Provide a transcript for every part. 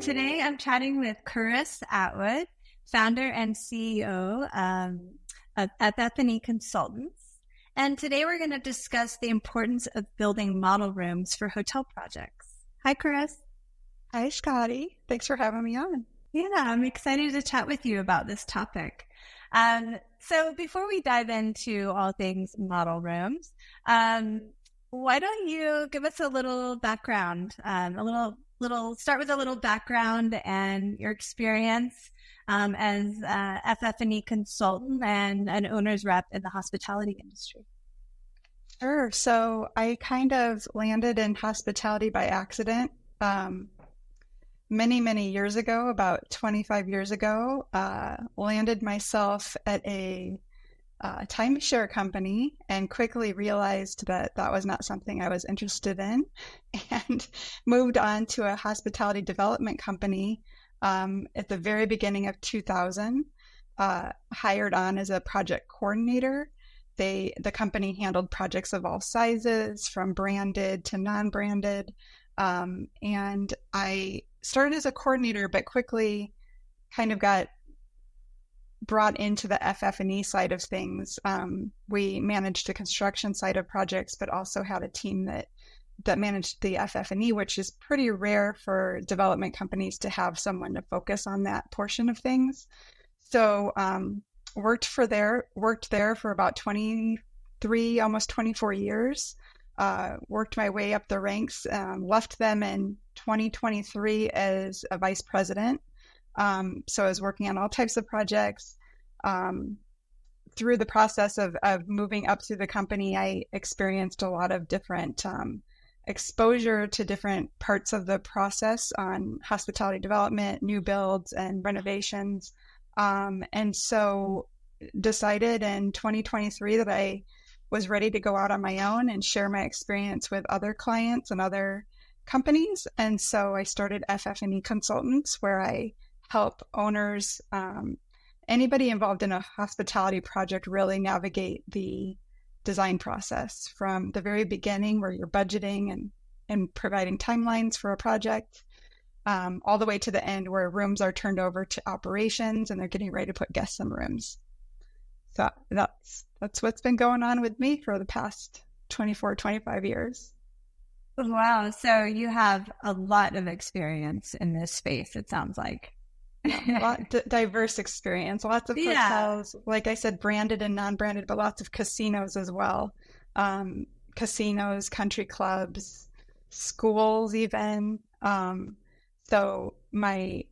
Today I'm chatting with Charis Atwood, founder and CEO of FF&E Consultants. And today we're going to discuss the importance of building model rooms for hotel projects. Hi, Charis. Hi, Scotty. Thanks for having me on. Yeah, I'm excited to chat with you about this topic. So before we dive into all things model rooms, why don't you give us a little background, start with a little background and your experience as FF&E consultant and an owner's rep in the hospitality industry. Sure. So I kind of landed in hospitality by accident many years ago, about 25 years ago. Landed myself at a timeshare company and quickly realized that that was not something I was interested in, and moved on to a hospitality development company at the very beginning of 2000, hired on as a project coordinator. The company handled projects of all sizes, from branded to non-branded, and I started as a coordinator, but quickly kind of got brought into the FF&E side of things. We managed the construction side of projects, but also had a team that managed the FF&E, which is pretty rare for development companies to have someone to focus on that portion of things. So worked there for about 23, almost 24 years. Worked my way up the ranks, left them in 2023 as a vice president. So I was working on all types of projects. Through the process of moving up through the company, I experienced a lot of different exposure to different parts of the process on hospitality development, new builds, and renovations. And so decided in 2023 that I was ready to go out on my own and share my experience with other clients and other companies. And so I started FF&E Consultants, where I help owners, anybody involved in a hospitality project, really navigate the design process from the very beginning, where you're budgeting and providing timelines for a project, all the way to the end, where rooms are turned over to operations and they're getting ready to put guests in rooms. So that's what's been going on with me for the past 24, 25 years. Wow. So you have a lot of experience in this space, it sounds like. A lot diverse experience, lots of hotels, like I said, branded and non-branded, but lots of casinos as well. Casinos, country clubs, schools even. So my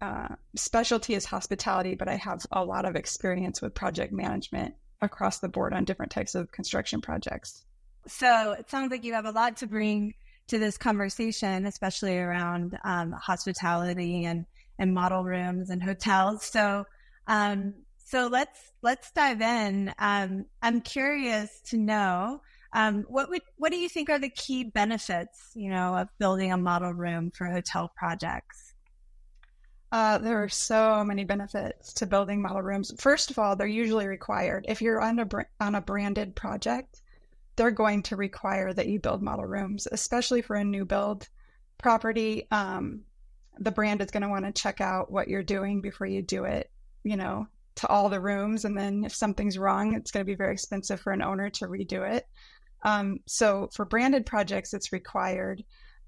specialty is hospitality, but I have a lot of experience with project management across the board on different types of construction projects. So it sounds like you have a lot to bring to this conversation, especially around hospitality and model rooms and hotels. So let's dive in. I'm curious to know, what do you think are the key benefits, of building a model room for hotel projects? There are so many benefits to building model rooms. First of all, they're usually required. If you're on a branded project, they're going to require that you build model rooms, especially for a new build property. The brand is going to want to check out what you're doing before you do it, to all the rooms. And then if something's wrong, it's going to be very expensive for an owner to redo it. So for branded projects, it's required.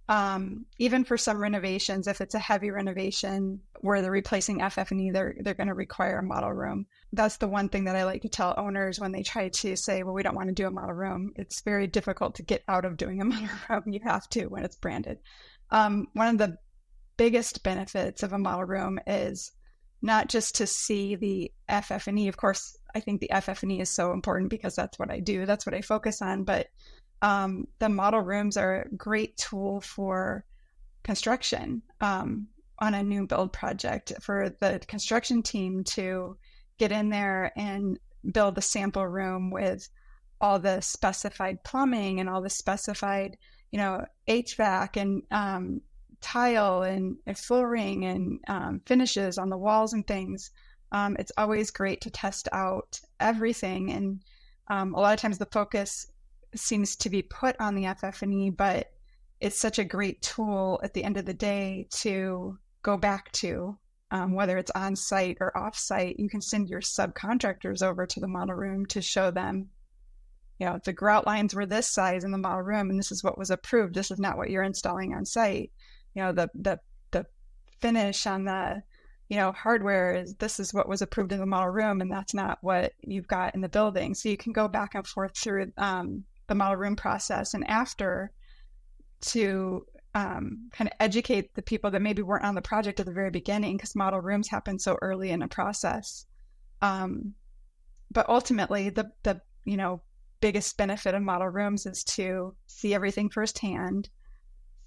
Even for some renovations, if it's a heavy renovation where they're replacing FF&E, they're going to require a model room. That's the one thing that I like to tell owners when they try to say, well, we don't want to do a model room. It's very difficult to get out of doing a model room. You have to when it's branded. One of the biggest benefits of a model room is not just to see the FF&E. Of course, I think the FF&E is so important because that's what I do. That's what I focus on. But the model rooms are a great tool for construction on a new build project, for the construction team to get in there and build a sample room with all the specified plumbing and all the specified, HVAC and tile and flooring and finishes on the walls and things. It's always great to test out everything. And a lot of times the focus seems to be put on the FF&E, but it's such a great tool at the end of the day to go back to, whether it's on site or off site. You can send your subcontractors over to the model room to show them, the grout lines were this size in the model room, and this is what was approved. This is not what you're installing on site. The finish on the hardware this is what was approved in the model room, and that's not what you've got in the building. So you can go back and forth through the model room process, and after to kind of educate the people that maybe weren't on the project at the very beginning, because model rooms happen so early in a process. But ultimately, the biggest benefit of model rooms is to see everything firsthand,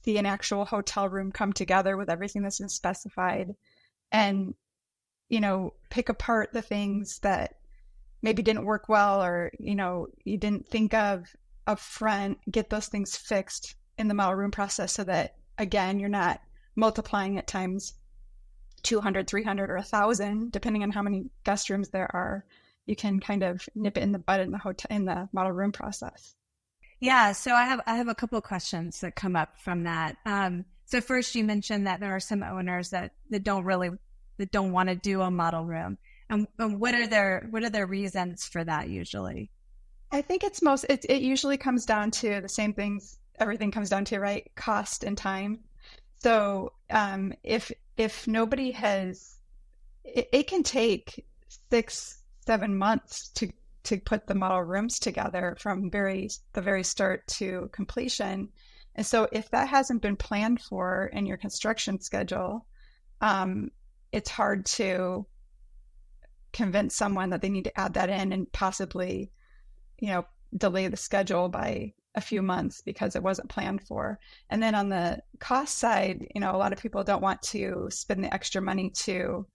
see an actual hotel room come together with everything that's been specified, and pick apart the things that maybe didn't work well, or you didn't think of up front. Get those things fixed in the model room process, so that again, you're not multiplying it times 200, 300, or 1,000, depending on how many guest rooms there are. You can kind of nip it in the bud in the model room process. Yeah, so I have a couple of questions that come up from that. So first, you mentioned that there are some owners that don't want to do a model room, and what are their reasons for that usually? I think it usually comes down to the same things everything comes down to, right? Cost and time. So if nobody has, it can take 6-7 months to put the model rooms together from the very start to completion. And so if that hasn't been planned for in your construction schedule, it's hard to convince someone that they need to add that in, and possibly, delay the schedule by a few months because it wasn't planned for. And then on the cost side, a lot of people don't want to spend the extra money to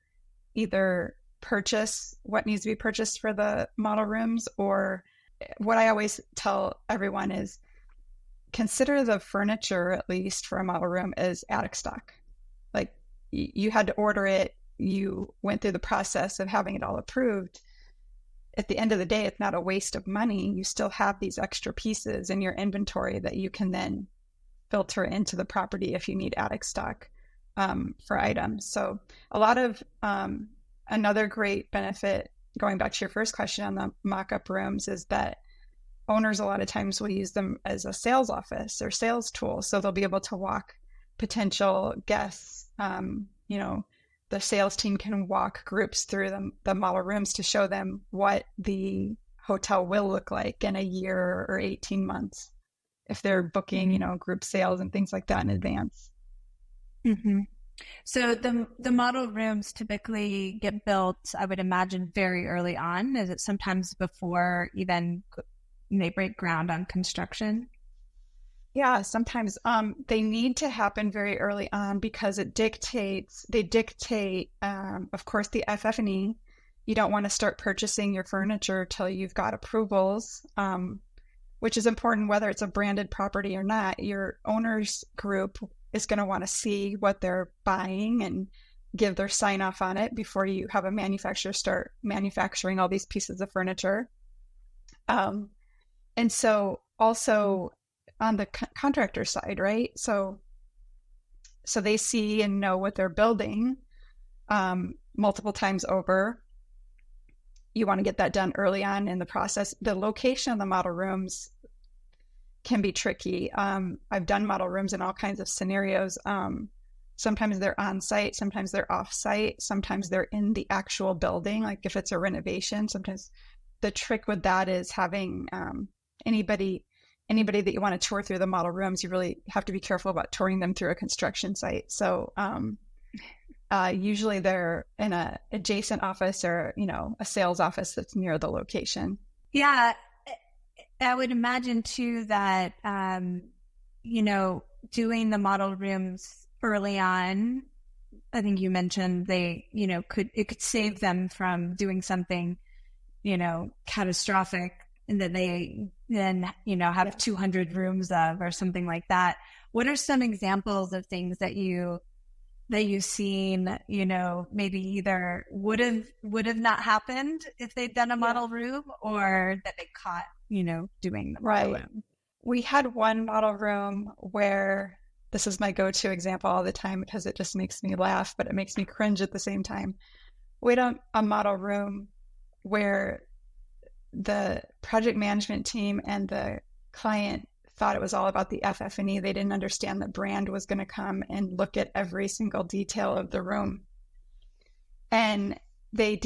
either purchase what needs to be purchased for the model rooms, or what I always tell everyone is consider the furniture, at least for a model room, as attic stock. Like, you had to order it, you went through the process of having it all approved. At the end of the day, it's not a waste of money. You still have these extra pieces in your inventory that you can then filter into the property if you need attic stock for items. So a lot of another great benefit, going back to your first question on the mock-up rooms, is that owners a lot of times will use them as a sales office or sales tool. So they'll be able to walk potential guests, the sales team can walk groups through the model rooms to show them what the hotel will look like in a year or 18 months if they're booking, group sales and things like that in advance. Mm-hmm. So the model rooms typically get built, I would imagine, very early on. Is it sometimes before even they break ground on construction? Yeah, sometimes they need to happen very early on because they dictate, of course, the FF&E. You don't want to start purchasing your furniture till you've got approvals, which is important whether it's a branded property or not. Your owners group is going to want to see what they're buying and give their sign off on it before you have a manufacturer start manufacturing all these pieces of furniture. And so also on the contractor side, right? So they see and know what they're building multiple times over. You want to get that done early on in the process. The location of the model rooms can be tricky. I've done model rooms in all kinds of scenarios. Sometimes they're on site, sometimes they're off site, sometimes they're in the actual building, like if it's a renovation. Sometimes the trick with that is having anybody that you want to tour through the model rooms, you really have to be careful about touring them through a construction site. So usually they're in a adjacent office or, a sales office that's near the location. Yeah. I would imagine too that, doing the model rooms early on, I think you mentioned it could save them from doing something, catastrophic, and that they then, have 200 rooms of, or something like that. What are some examples of things that you've seen, maybe either would have not happened if they'd done a model room, or that they caught, doing the model room? We had one model room where this is my go-to example all the time because it just makes me laugh, but it makes me cringe at the same time. We had a model room where the project management team and the client thought it was all about the FF&E. They didn't understand that brand was going to come and look at every single detail of the room. And they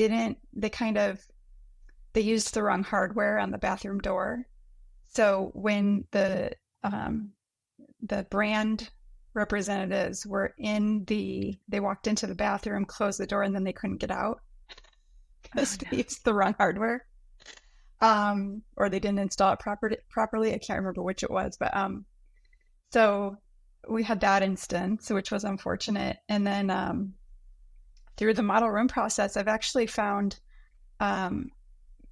used the wrong hardware on the bathroom door. So when the brand representatives were they walked into the bathroom, closed the door, and then they couldn't get out because they used the wrong hardware. Or they didn't install it properly. I can't remember which it was, but so we had that instance, which was unfortunate. And then through the model room process, I've actually found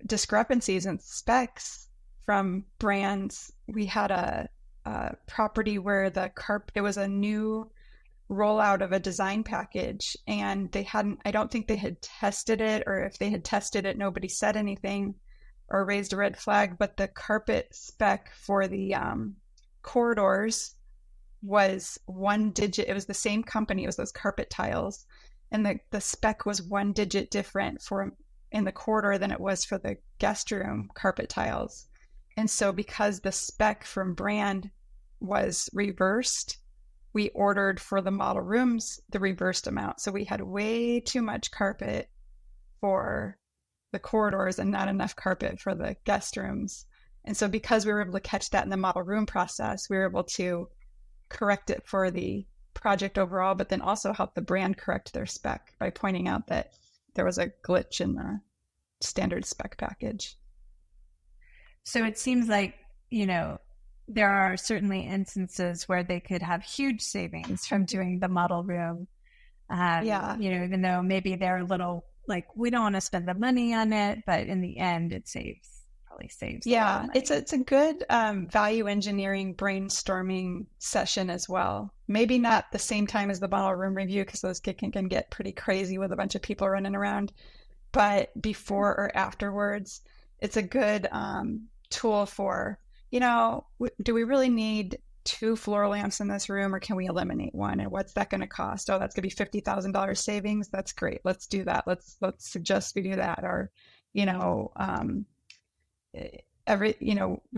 discrepancies in specs from brands. We had a property where it was a new rollout of a design package, and I don't think they had tested it, or if they had tested it, nobody said anything or raised a red flag, but the carpet spec for the corridors was one digit. It was the same company. It was those carpet tiles. And the spec was one digit different in the corridor than it was for the guest room carpet tiles. And so because the spec from brand was reversed, we ordered for the model rooms the reversed amount. So we had way too much carpet for the corridors and not enough carpet for the guest rooms. And so because we were able to catch that in the model room process, we were able to correct it for the project overall, but then also help the brand correct their spec by pointing out that there was a glitch in the standard spec package. So it seems like, there are certainly instances where they could have huge savings from doing the model room. Even though maybe they're a little like, we don't want to spend the money on it, but in the end, it probably saves. Yeah, it's a good value engineering brainstorming session as well. Maybe not the same time as the model room review, because those can get pretty crazy with a bunch of people running around. But before or afterwards, it's a good tool for, do we really need 2 floor lamps in this room, or can we eliminate one? And what's that going to cost? Oh, that's going to be $50,000 savings. That's great. Let's do that. Let's suggest we do that. Or, we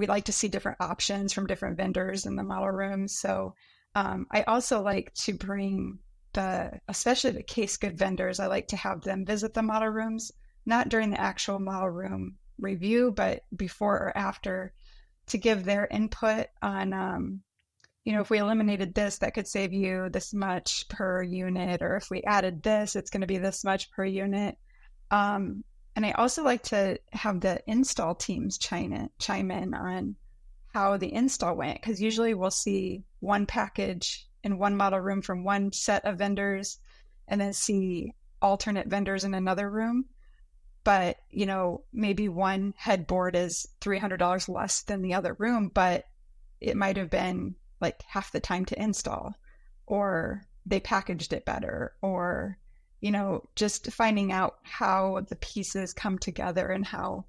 like to see different options from different vendors in the model rooms. So I also like to bring especially the case good vendors, I like to have them visit the model rooms, not during the actual model room review, but before or after, to give their input on, if we eliminated this, that could save you this much per unit, or if we added this, it's going to be this much per unit. And I also like to have the install teams chime in on how the install went, because usually we'll see one package in one model room from one set of vendors and then see alternate vendors in another room. But, maybe one headboard is $300 less than the other room, but it might have been like half the time to install, or they packaged it better, or, just finding out how the pieces come together and how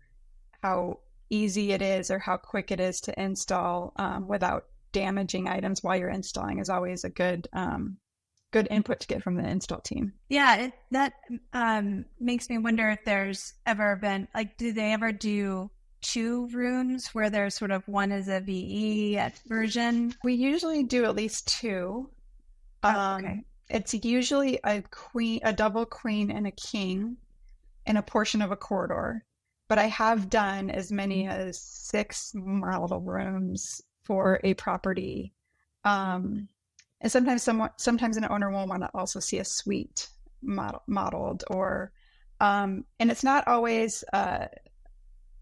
easy it is or how quick it is to install without damaging items while you're installing is always a good input to get from the install team. Yeah, that makes me wonder if there's ever been, do they ever do 2 rooms where there's sort of one is a VE version? We usually do at least 2. Okay. It's usually a double queen and a king in a portion of a corridor. But I have done as many as 6 model rooms for a property. And sometimes an owner will want to also see a suite modeled, or and it's not always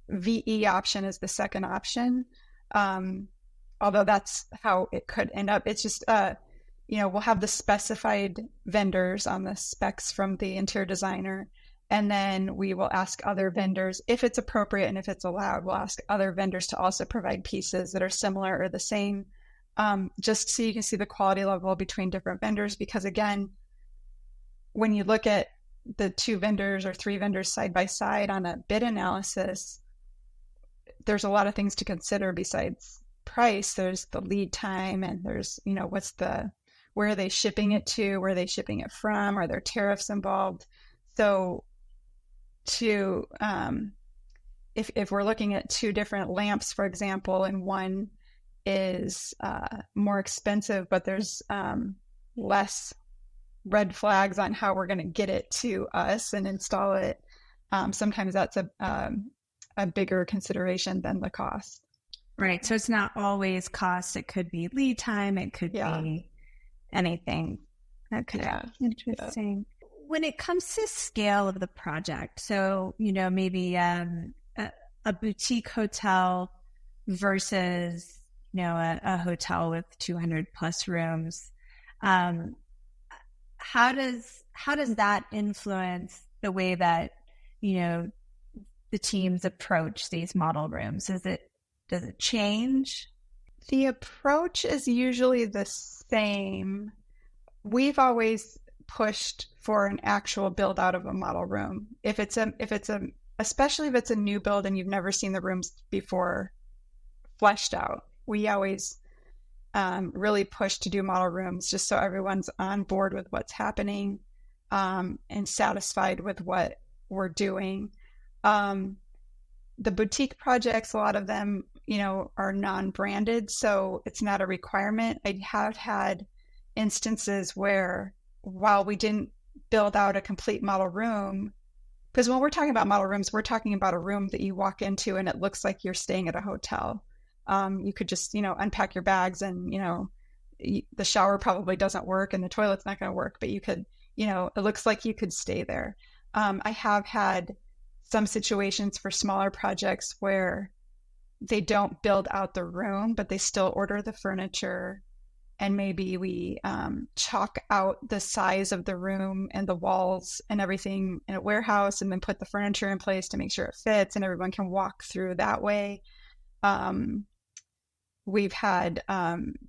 VE option is the second option, although that's how it could end up. It's just we'll have the specified vendors on the specs from the interior designer, and then we will ask other vendors, if it's appropriate and if it's allowed, we'll ask other vendors to also provide pieces that are similar or the same, just so you can see the quality level between different vendors. Because again, when you look at the 2 vendors or 3 vendors side by side on a bid analysis, there's a lot of things to consider besides price, there's the lead time, and there's, where are they shipping it to? Where are they shipping it from? Are there tariffs involved? So if we're looking at two different lamps, for example, and one is more expensive, but there's less red flags on how we're going to get it to us and install it, sometimes that's a bigger consideration than the cost. Right. So it's not always cost. It could be lead time. It could be anything. That could be interesting. Yeah. When it comes to scale of the project, so, maybe a boutique hotel versus, a hotel with 200 plus rooms, how does that influence the way that, the teams approach these model rooms? Does it change? The approach is usually the same. We've always pushed for an actual build out of a model room. Especially if it's a new build and you've never seen the rooms before fleshed out, we always really push to do model rooms just so everyone's on board with what's happening and satisfied with what we're doing. The boutique projects, a lot of them, are non-branded, so it's not a requirement. I have had instances where, while we didn't build out a complete model room, because when we're talking about model rooms, we're talking about a room that you walk into and it looks like you're staying at a hotel. You could just, unpack your bags and, the shower probably doesn't work and the toilet's not going to work, but you could, it looks like you could stay there. I have had some situations for smaller projects where they don't build out the room, but they still order the furniture, and maybe we chalk out the size of the room and the walls and everything in a warehouse, and then put the furniture in place to make sure it fits and everyone can walk through that way. We've had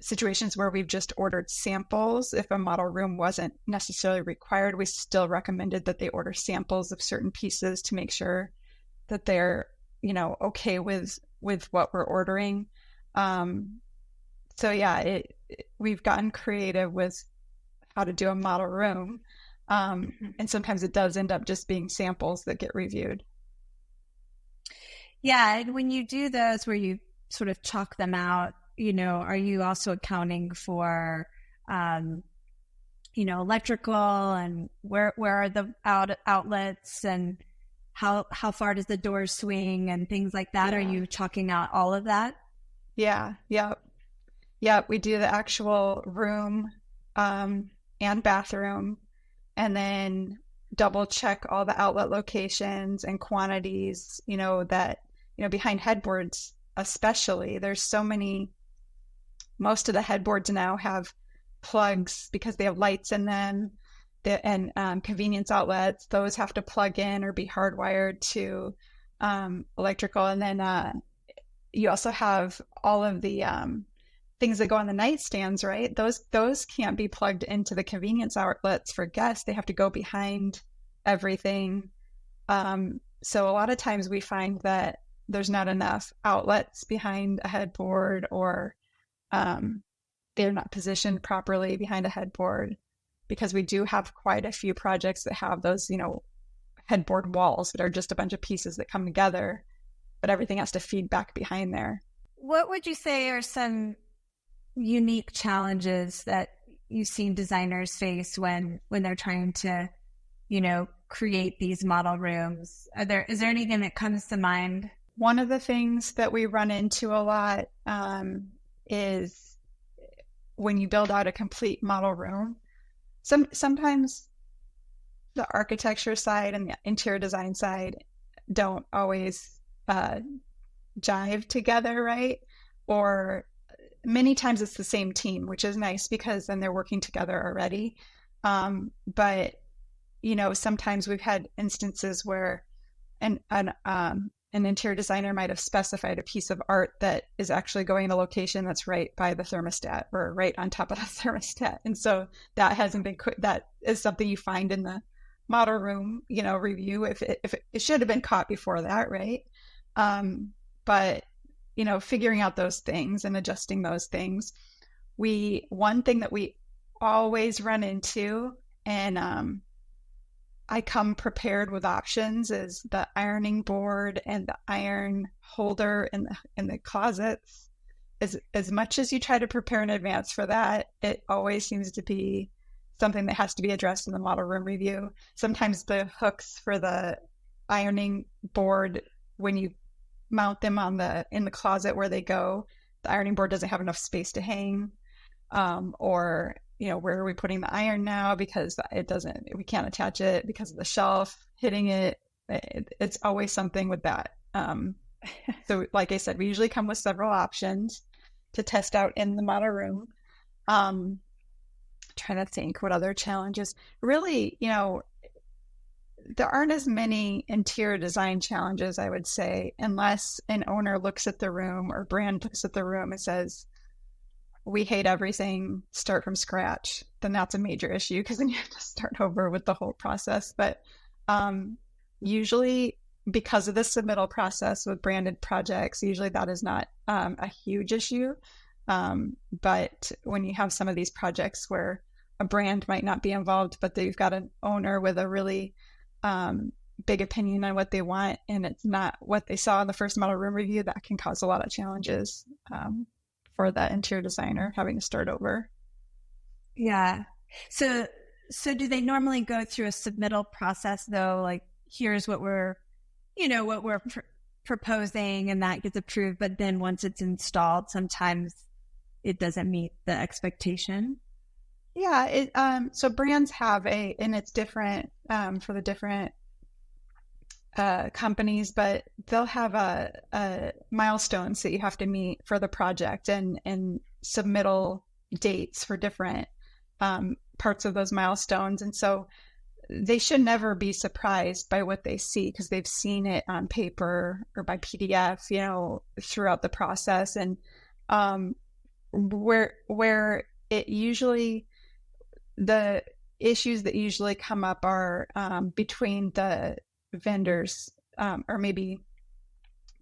situations where we've just ordered samples. If a model room wasn't necessarily required, we still recommended that they order samples of certain pieces to make sure that they're, okay with what we're ordering. So yeah, we've gotten creative with how to do a model room. And sometimes it does end up just being samples that get reviewed. Yeah. And when you do those where you sort of chalk them out, are you also accounting for, electrical, and where are the outlets, and how far does the door swing and things like that? Yeah. Are you chalking out all of that? Yeah. We do the actual room, and bathroom, and then double check all the outlet locations and quantities, that, behind headboards, especially, there's so many. Most of the headboards now have plugs because they have lights in them, and convenience outlets. Those have to plug in or be hardwired to electrical. And then you also have all of the things that go on the nightstands, right? Those can't be plugged into the convenience outlets for guests. They have to go behind everything. So a lot of times we find that there's not enough outlets behind a headboard, or they're not positioned properly behind a headboard, because we do have quite a few projects that have those, headboard walls that are just a bunch of pieces that come together, but everything has to feed back behind there. What would you say are some unique challenges that you've seen designers face when they're trying to, create these model rooms? Is there anything that comes to mind? One of the things that we run into a lot is when you build out a complete model room, sometimes the architecture side and the interior design side don't always jive together, right? Or many times it's the same team, which is nice because then they're working together already. But sometimes we've had instances where an interior designer might have specified a piece of art that is actually going in a location that's right by the thermostat or right on top of the thermostat. And so that hasn't been, that is something you find in the model room, review, if it should have been caught before that, right? But figuring out those things and adjusting those things. One thing that we always run into, and I come prepared with options, is the ironing board and the iron holder in the closets. As much as you try to prepare in advance for that, it always seems to be something that has to be addressed in the model room review. Sometimes the hooks for the ironing board, when you mount them in the closet where they go, the ironing board doesn't have enough space to hang, or where are we putting the iron now, because we can't attach it because of the shelf hitting it. It's always something with that. So like I said, we usually come with several options to test out in the model room. Trying to think what other challenges. Really, there aren't as many interior design challenges, I would say, unless an owner looks at the room or brand looks at the room and says, we hate everything, start from scratch. Then that's a major issue, because then you have to start over with the whole process. But usually, because of the submittal process with branded projects, usually that is not a huge issue. But when you have some of these projects where a brand might not be involved, but they've got an owner with a really big opinion on what they want, and it's not what they saw in the first model room review, that can cause a lot of challenges for that interior designer having to start over. Yeah. So do they normally go through a submittal process though? Like, here's what we're proposing, and that gets approved. But then once it's installed, sometimes it doesn't meet the expectation. Yeah. So brands have and it's different for the different companies, but they'll have a milestones that you have to meet for the project, and submittal dates for different parts of those milestones. And so they should never be surprised by what they see, because they've seen it on paper or by PDF, throughout the process. And where it usually, the issues that usually come up are between the vendors, or maybe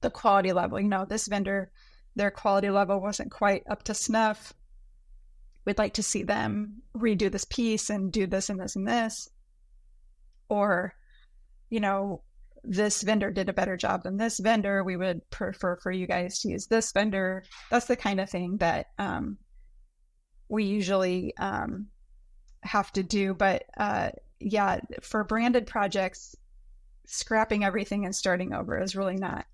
the quality level. This vendor, their quality level wasn't quite up to snuff. We'd like to see them redo this piece and do this and this and this. Or, this vendor did a better job than this vendor. We would prefer for you guys to use this vendor. That's the kind of thing that we usually have to do. But for branded projects, scrapping everything and starting over is really not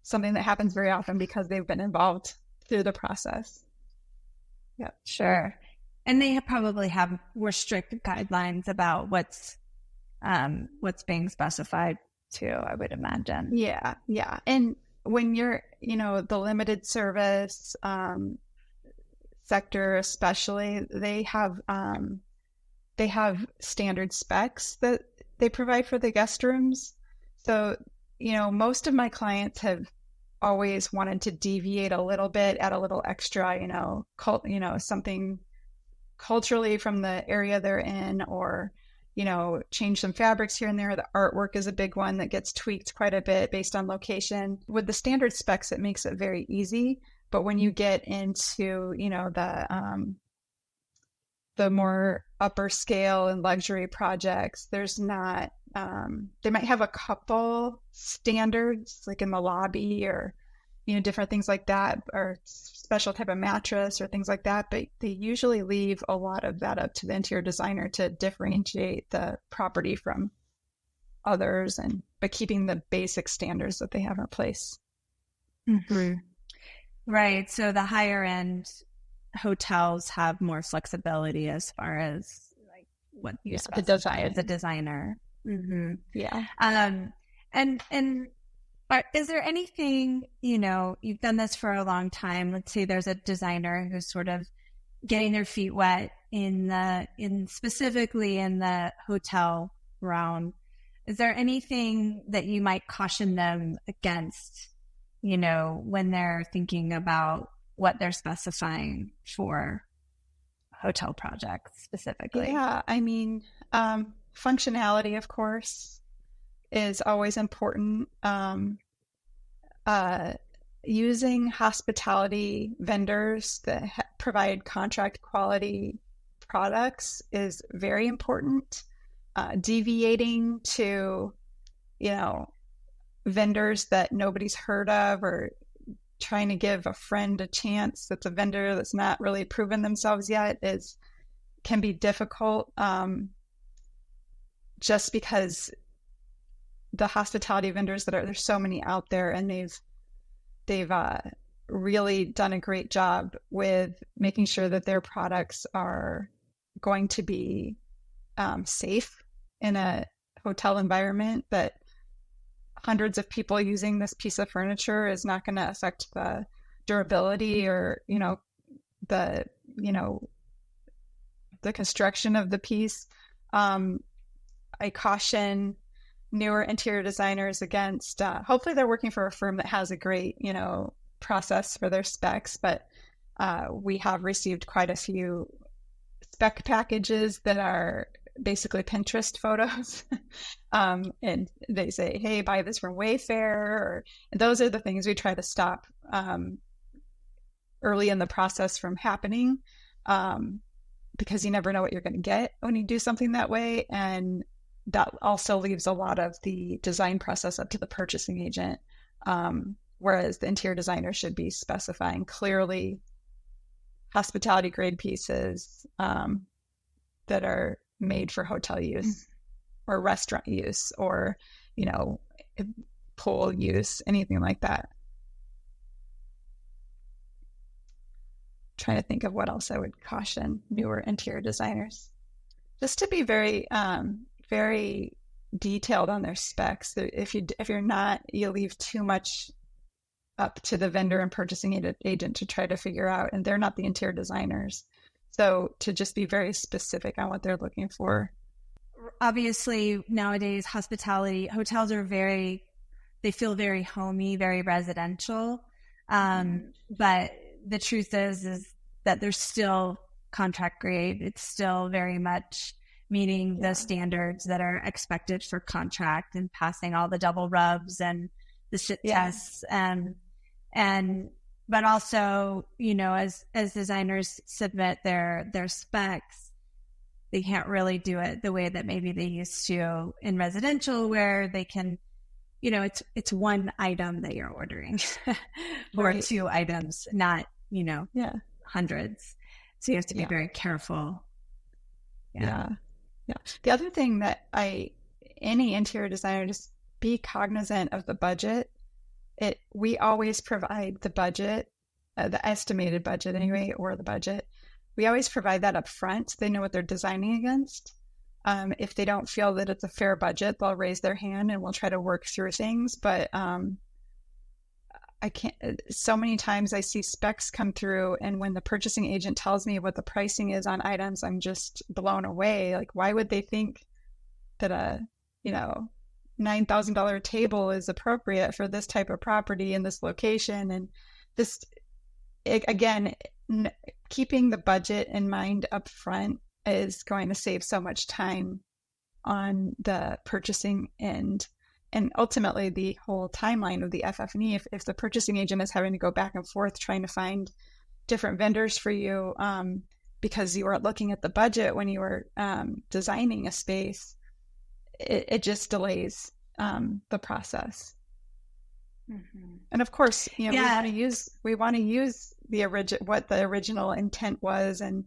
something that happens very often, because they've been involved through the process. Yeah, sure. And they probably have more strict guidelines about what's being specified too, I would imagine. Yeah. And when you're, the limited service sector, especially, they have standard specs that they provide for the guest rooms. So, most of my clients have always wanted to deviate a little bit, add a little extra, something culturally from the area they're in, or change some fabrics here and there. The artwork is a big one that gets tweaked quite a bit based on location. With the standard specs, it makes it very easy. But when you get into, the more upper scale and luxury projects, there's not, they might have a couple standards, like in the lobby, or, different things like that, or special type of mattress or things like that. But they usually leave a lot of that up to the interior designer to differentiate the property from others, but keeping the basic standards that they have in place. Mm-hmm. Right. So the higher end hotels have more flexibility as far as like what you specify as a designer. Mm-hmm. Yeah. And is there anything, you've done this for a long time. Let's say there's a designer who's sort of getting their feet wet specifically in the hotel realm. Is there anything that you might caution them against, when they're thinking about what they're specifying for hotel projects specifically? Yeah, I mean, functionality, of course, is always important. using hospitality vendors that provide contract quality products is very important. Deviating to, vendors that nobody's heard of, or trying to give a friend a chance that's a vendor that's not really proven themselves yet can be difficult, just because the hospitality vendors there's so many out there, and they've really done a great job with making sure that their products are going to be safe in a hotel environment, that hundreds of people using this piece of furniture is not going to affect the durability or, the construction of the piece. I caution newer interior designers against, hopefully they're working for a firm that has a great, process for their specs, but we have received quite a few spec packages that are basically Pinterest photos. And they say, hey, buy this from Wayfair. Those are the things we try to stop early in the process from happening, because you never know what you're going to get when you do something that way. And that also leaves a lot of the design process up to the purchasing agent, whereas the interior designer should be specifying clearly hospitality grade pieces that are made for hotel use or restaurant use or, pool use, anything like that. Trying to think of what else I would caution newer interior designers. Just to be very, very detailed on their specs. If you're not, you leave too much up to the vendor and purchasing agent to try to figure out, and they're not the interior designers. So to just be very specific on what they're looking for. Obviously, nowadays, hospitality hotels are they feel very homey, very residential. But the truth is that they're still contract grade. It's still very much meeting the standards that are expected for contract and passing all the double rubs and the sit tests. But also, as designers submit their specs, they can't really do it the way that maybe they used to in residential, where they can, it's one item that you're ordering or right. 2 items, not, hundreds. So you have to be very careful. Yeah. The other thing that any interior designer, just be cognizant of the budget. We always provide the budget, the estimated budget anyway, or the budget. We always provide that up front so they know what they're designing against. If they don't feel that it's a fair budget, they'll raise their hand and we'll try to work through things. But I can't, so many times I see specs come through, and when the purchasing agent tells me what the pricing is on items, I'm just blown away. Like, why would they think that a, $9,000 table is appropriate for this type of property in this location? And this, again, keeping the budget in mind up front is going to save so much time on the purchasing end, and ultimately the whole timeline of the FF&E. If the purchasing agent is having to go back and forth trying to find different vendors for you because you weren't looking at the budget when you were designing a space, it just delays the process. Mm-hmm. And of course, we want to use what the original intent was, and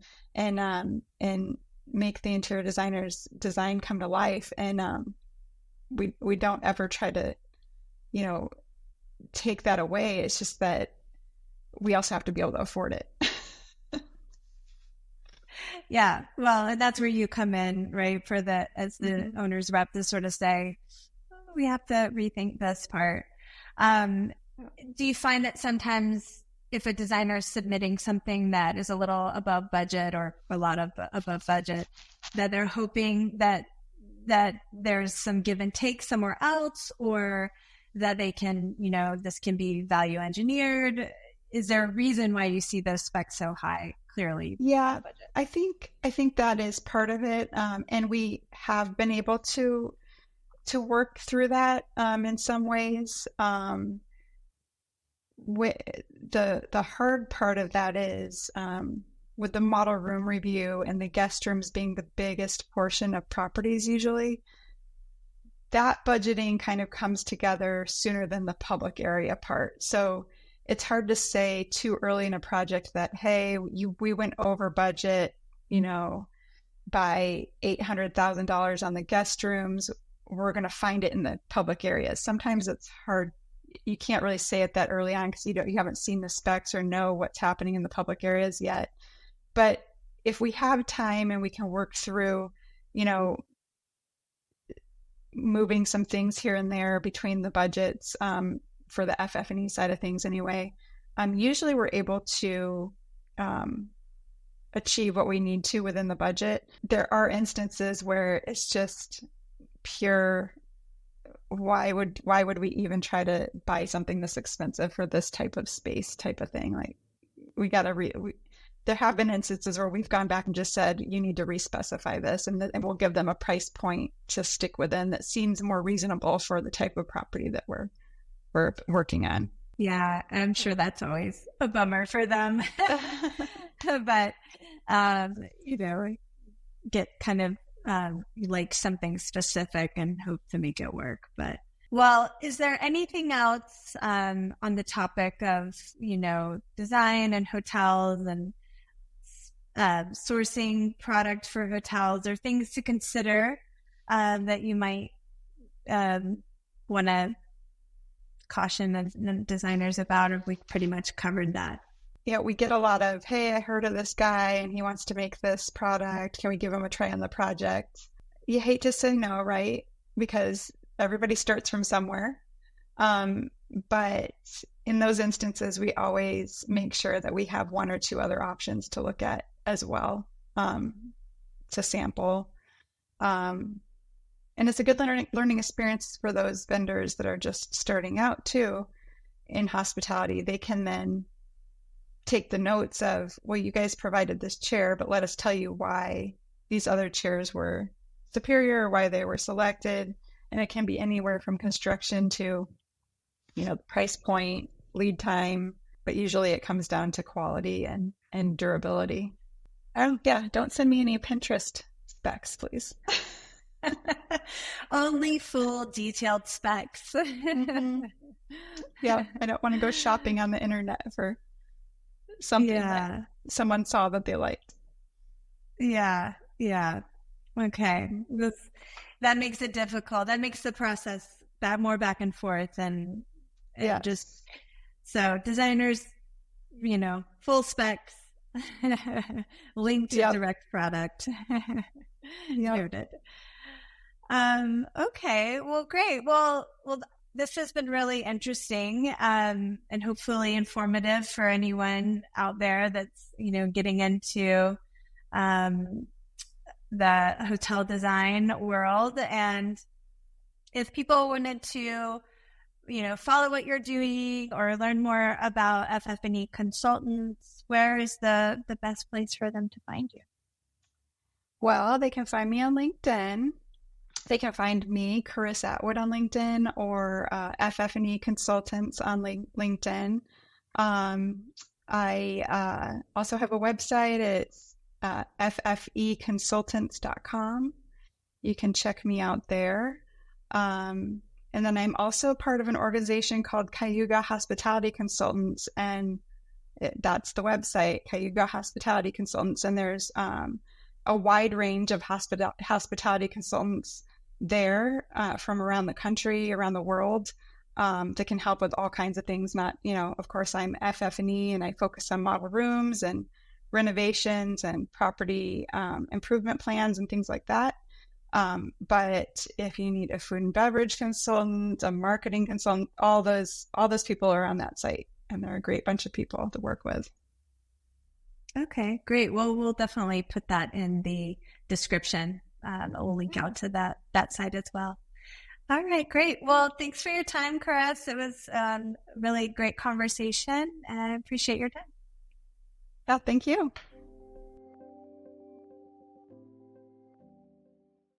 make the interior designer's design come to life. And we don't ever try to, take that away. It's just that we also have to be able to afford it. Yeah. Well, and that's where you come in, right? As the owner's rep, to sort of say, we have to rethink this part. Do you find that sometimes if a designer is submitting something that is a little above budget or a lot of above budget, that they're hoping that there's some give and take somewhere else, or that they can, this can be value engineered? Is there a reason why you see those specs so high, clearly? Yeah, I think that is part of it. And we have been able to work through that in some ways. the hard part of that is with the model room review and the guest rooms being the biggest portion of properties usually, that budgeting kind of comes together sooner than the public area part. So it's hard to say too early in a project that, hey, we went over budget, by $800,000 on the guest rooms. We're going to find it in the public areas. Sometimes it's hard. You can't really say it that early on because you haven't seen the specs or know what's happening in the public areas yet. But if we have time and we can work through, moving some things here and there between the budgets for the FF&E side of things anyway, usually we're able to achieve what we need to within the budget. There are instances where it's just pure, why would we even try to buy something this expensive for this type of space type of thing? Like there have been instances where we've gone back and just said, you need to re-specify this, and we'll give them a price point to stick within that seems more reasonable for the type of property that we're working on. Yeah, I'm sure that's always a bummer for them. But, get kind of like something specific and hope to make it work. But, well, is there anything else on the topic of, design and hotels and sourcing product for hotels, or things to consider that you might want to caution designers about, or we pretty much covered that? Yeah, we get a lot of, hey, I heard of this guy and he wants to make this product. Can we give him a try on the project? You hate to say no, right? Because everybody starts from somewhere. But in those instances, we always make sure that we have one or two other options to look at as well, to sample. And it's a good learning experience for those vendors that are just starting out too in hospitality. They can then take the notes of, well, you guys provided this chair, but let us tell you why these other chairs were superior or why they were selected. And it can be anywhere from construction to, price point, lead time, but usually it comes down to quality and durability. Yeah, don't send me any Pinterest specs, please. Only full detailed specs. Mm-hmm. Yeah, I don't want to go shopping on the internet for something that someone saw that they liked. Yeah. Okay. That makes it difficult. That makes the process more back and forth, and just so designers, full specs, link to direct product. Noted. Okay. Well, great. Well, this has been really interesting, and hopefully informative for anyone out there that's, getting into, the hotel design world. And if people wanted to, follow what you're doing or learn more about FF&E Consultants, where is the best place for them to find you? Well, they can find me on LinkedIn. They can find me, Charis Atwood, on LinkedIn, or FF&E Consultants on LinkedIn. I also have a website. It's ffeconsultants.com. You can check me out there. And then I'm also part of an organization called Cayuga Hospitality Consultants, and that's the website, Cayuga Hospitality Consultants. And there's a wide range of hospitality consultants there from around the country, around the world, that can help with all kinds of things. Not, of course, I'm FF&E and I focus on model rooms and renovations and property improvement plans and things like that. But if you need a food and beverage consultant, a marketing consultant, all those people are on that site, and they're a great bunch of people to work with. Okay, great. Well, we'll definitely put that in the description. We'll link out to that site as well. All right, great. Well, thanks for your time, Charis. It was really great conversation, and I appreciate your time. Yeah, thank you.